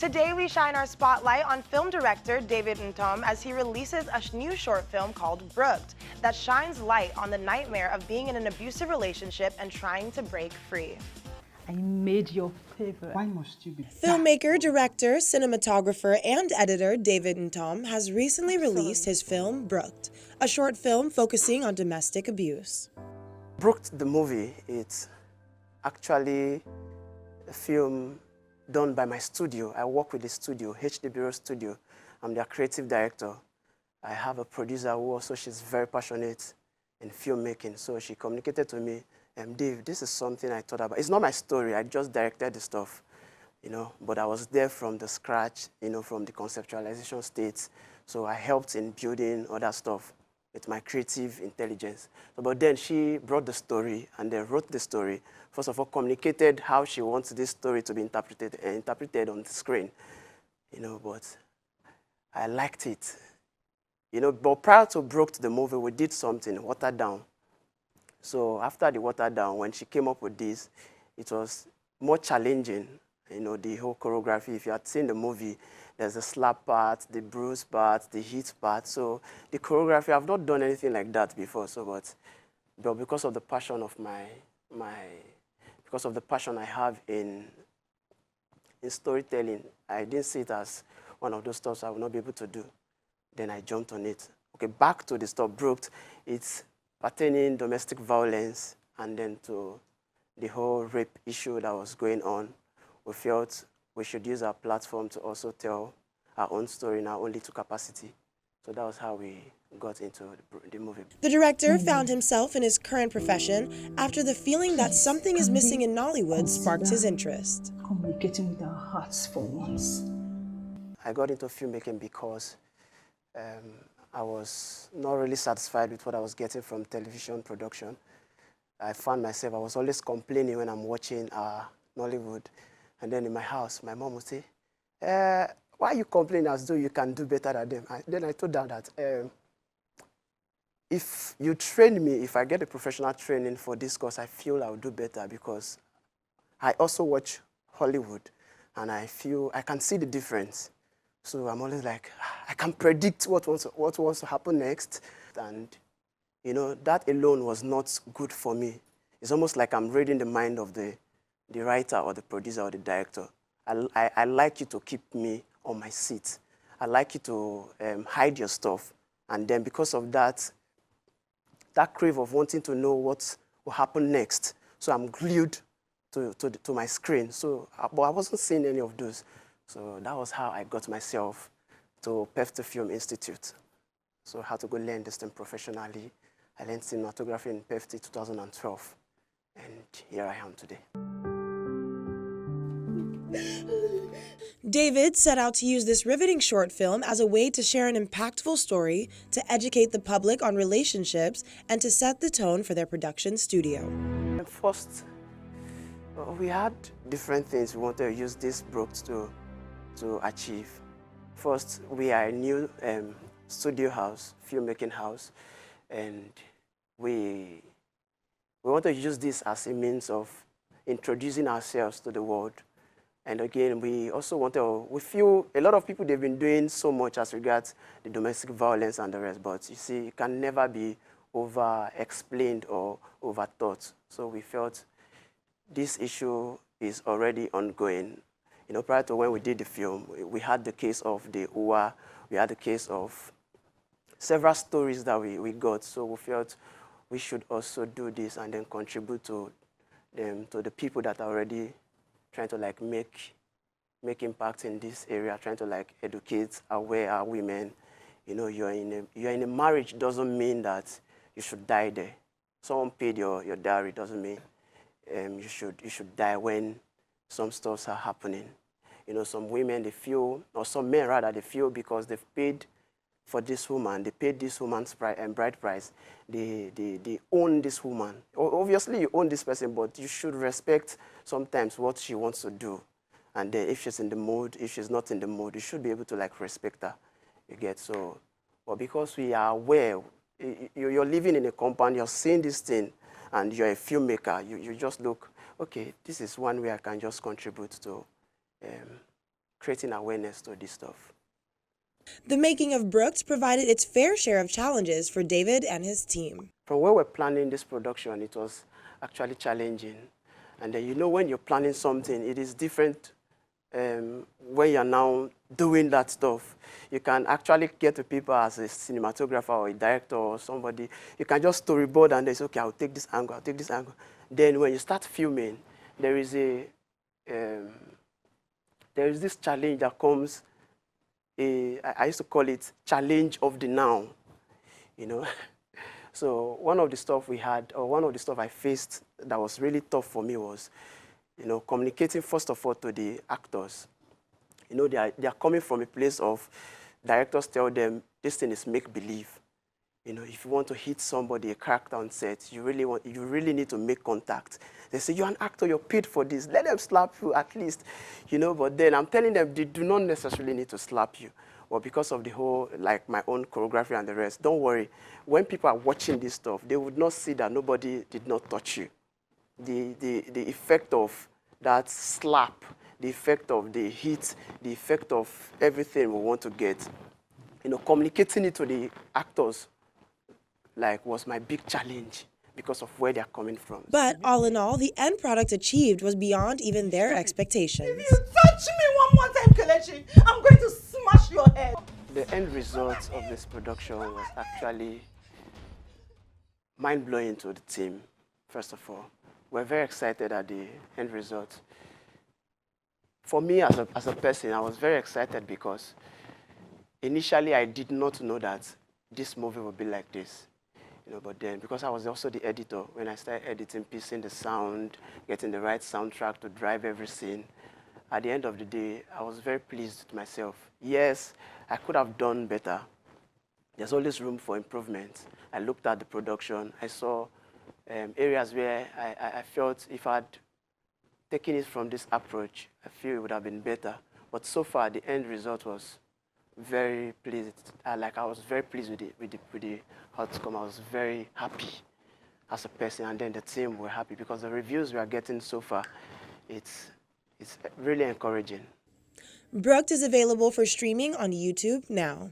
Today we shine our spotlight on film director David Ntom as he releases a new short film called Brooked that shines light on the nightmare of being in an abusive relationship and trying to break free. I made your favorite. Why must you be Filmmaker, director, cinematographer, and editor David Ntom has recently released his film Brooked, a short film focusing on domestic abuse. Brooked, the movie, it's actually a film done by my studio. I work with the studio, HD Bureau Studio. I'm their creative director. I have a producer who also, she's very passionate in filmmaking. So she communicated to me, Dave, this is something I thought about. It's not my story, I just directed the stuff, but I was there from the scratch, from the conceptualization stage. So I helped in building other stuff with my creative intelligence. But then she brought the story and then wrote the story. First of all, communicated how she wants this story to be interpreted on the screen. But I liked it. But prior to Brooked, the movie, we did something, watered down. So after the watered down, when she came up with this, it was more challenging. The whole choreography, if you had seen the movie, there's the slap part, the bruise part, the hit part. So the choreography, I've not done anything like that before. But because of the passion of because of the passion I have in storytelling, I didn't see it as one of those stuff I would not be able to do. Then I jumped on it. Okay, back to the stuff Brooked. It's pertaining domestic violence and then to the whole rape issue that was going on. We felt we should use our platform to also tell our own story in our own little capacity. So that was how we got into the movie. The director found himself in his current profession after the feeling that something is missing in Nollywood sparked his interest. Communicating with our hearts for once. I got into filmmaking because I was not really satisfied with what I was getting from television production. I found myself, I was always complaining when I'm watching Nollywood. And then in my house, my mom would say, why are you complaining as though you can do better than them? Then I told her that if you train me, if I get a professional training for this course, I feel I'll do better because I also watch Hollywood and I feel I can see the difference. So I'm always like, I can predict what wants to happen next. And, that alone was not good for me. It's almost like I'm reading the mind of the writer or the producer or the director. I like you to keep me on my seat. I like you to hide your stuff. And then because of that crave of wanting to know what will happen next. So I'm glued to my screen. So, but I wasn't seeing any of those. So that was how I got myself to PEFT Film Institute. So I had to go learn this thing professionally. I learned cinematography in PEFT 2012. And here I am today. David set out to use this riveting short film as a way to share an impactful story, to educate the public on relationships, and to set the tone for their production studio. First, we had different things we wanted to use this Brooked to achieve. First, we are a new studio house, filmmaking house, and we want to use this as a means of introducing ourselves to the world. And again, we also we feel a lot of people, they've been doing so much as regards the domestic violence and the rest, but you see, it can never be over-explained or over-thought. So we felt this issue is already ongoing. Prior to when we did the film, we had the case of the UWA, we had the case of several stories that we got. So we felt we should also do this and then contribute to the people that are already trying to make impact in this area, trying to educate, aware our women. You're in a marriage doesn't mean that you should die there. Someone paid your dowry doesn't mean you should die when some stuffs are happening. Some women, they feel, or some men rather, they feel because they've paid for this woman, they paid this woman's bride price, they own this woman. Obviously, you own this person, but you should respect sometimes what she wants to do. And then if she's in the mood, if she's not in the mood, you should be able to respect her. You get so. But because we are aware, you're living in a compound, you're seeing this thing, and you're a filmmaker, you just look, okay, this is one way I can just contribute to creating awareness to this stuff. The making of Brooked provided its fair share of challenges for David and his team. From where we're planning this production, it was actually challenging. And then, you know, when you're planning something, it is different when you're now doing that stuff. You can actually get to people as a cinematographer or a director or somebody. You can just storyboard and they say, okay, I'll take this angle, I'll take this angle. Then when you start filming, there is this challenge that comes. I used to call it challenge of the now, you know. So one of the stuff we had, or one of the stuff I faced that was really tough for me was, you know, communicating first of all to the actors. You know, they are coming from a place of directors tell them this thing is make-believe. You know, if you want to hit somebody, a character on set, you really need to make contact. They say, you're an actor, you're paid for this. Let them slap you at least, you know. But then I'm telling them they do not necessarily need to slap you. Well, because of the whole, like my own choreography and the rest, don't worry. When people are watching this stuff, they would not see that nobody did not touch you. The effect of that slap, the effect of the hit, the effect of everything we want to get, you know, communicating it to the actors, like, was my big challenge because of where they're coming from. But all in all, the end product achieved was beyond even their expectations. If you touch me one more time, Kelechi, I'm going to smash your head. The end result of this production was actually mind-blowing to the team, first of all. We're very excited at the end result. For me, as a person, I was very excited because initially I did not know that this movie would be like this. You know, but then, because I was also the editor, when I started editing, piecing the sound, getting the right soundtrack to drive every scene, at the end of the day, I was very pleased with myself. Yes, I could have done better. There's always room for improvement. I looked at the production. I saw areas where I felt if I'd taken it from this approach, I feel it would have been better. But so far, the end result was very pleased. I was very pleased with the outcome. I was very happy as a person, and then the team were happy because the reviews we are getting so far, it's really encouraging. Brooked is available for streaming on YouTube now.